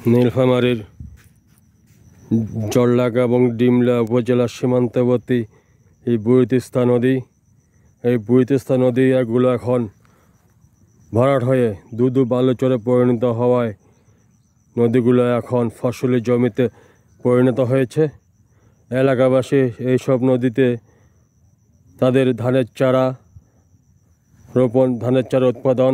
নীলফামারীর জলঢাকা এবং ডিমলা উপজেলার সীমান্তবর্তী এই বুড়িতিস্তা নদী, এই বুড়িতিস্তা নদী এগুলো এখন ভরাট হয়ে দুদু বালুচরে পরিণত হওয়ায় নদীগুলো এখন ফসলি জমিতে পরিণত হয়েছে। এলাকাবাসী এইসব নদীতে তাদের ধানের চারা রোপণ, ধানের চারা উৎপাদন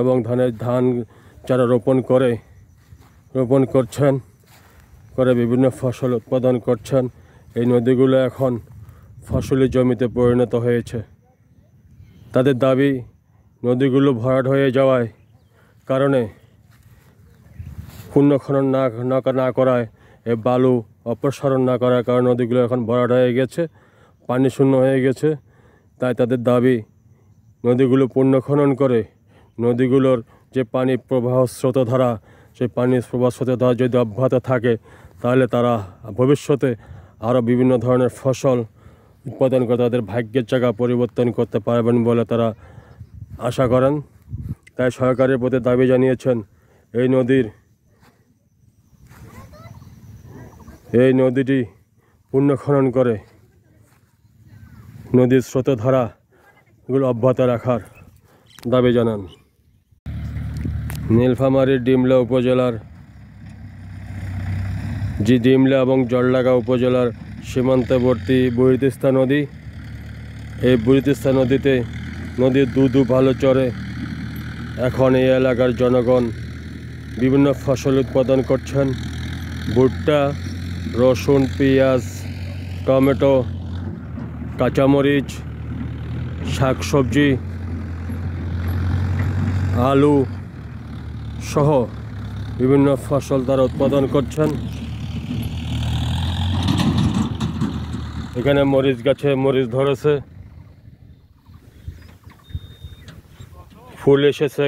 এবং ধান চারা রোপণ করছেন, বিভিন্ন ফসল উৎপাদন করছেন। এই নদীগুলো এখন ফসলি জমিতে পরিণত হয়েছে। তাদের দাবি, নদীগুলো ভরাট হয়ে যাওয়ায় কারণে পুনঃখনন না করায়, এ বালু অপসারণ না করার কারণে নদীগুলো এখন ভরাট হয়ে গেছে, পানি শূন্য হয়ে গেছে। তাই তাদের দাবি, নদীগুলো পুনঃখনন করে নদীগুলোর যে পানি প্রবাহ স্রোতধারা, সেই পানির প্রবাহ স্রোতধারা যদি অব্যাহত থাকে, তাহলে তারা ভবিষ্যতে আরও বিভিন্ন ধরনের ফসল উৎপাদন করে তাদের ভাগ্যের জায়গা পরিবর্তন করতে পারবেন বলে তারা আশা করেন। তাই সরকারের প্রতি দাবি জানিয়েছেন, এই নদীটি পুনঃখনন করে নদীর স্রোতধারাগুলো অব্যাহত রাখার দাবি জানান। নীলফামারীর ডিমলা এবং জলঢাকা উপজেলার সীমান্তবর্তী বুড়িতিস্তা নদী, এই বুড়িতিস্তা নদীতে নদীর দুদু বালুচরে এখন এই এলাকার জনগণ বিভিন্ন ফসল উৎপাদন করছেন। ভুট্টা, রসুন, পেঁয়াজ, টমেটো, কাঁচামরিচ, শাকসবজি, আলু সহ বিভিন্ন ফসল তারা উৎপাদন করছেন। এখানে মরিচ গাছে মরিচ ধরেছে, ফুল এসেছে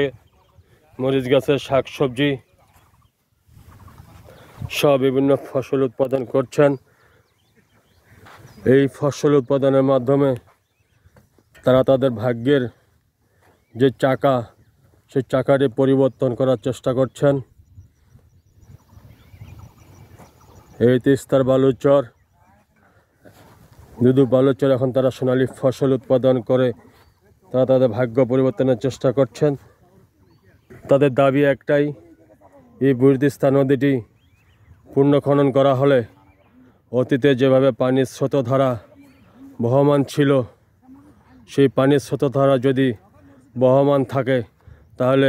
মরিচ গাছের, শাকসবজি সব বিভিন্ন ফসল উৎপাদন করছেন। এই ফসল উৎপাদনের মাধ্যমে তারা তাদের ভাগ্যের যে চাকা, সেই চাকাটি পরিবর্তন করার চেষ্টা করছেন। এই তিস্তার বালুচর, দুদু বালুচর, এখন তারা সোনালী ফসল উৎপাদন করে তারা তাদের ভাগ্য পরিবর্তনের চেষ্টা করছেন। তাদের দাবি একটাই, এই বুড়িতিস্তা নদীটি পুনঃখনন করা হলে অতীতে যেভাবে পানির স্রোতধারা বহমান ছিল, সেই পানির স্রোতধারা যদি বহমান থাকে, তাহলে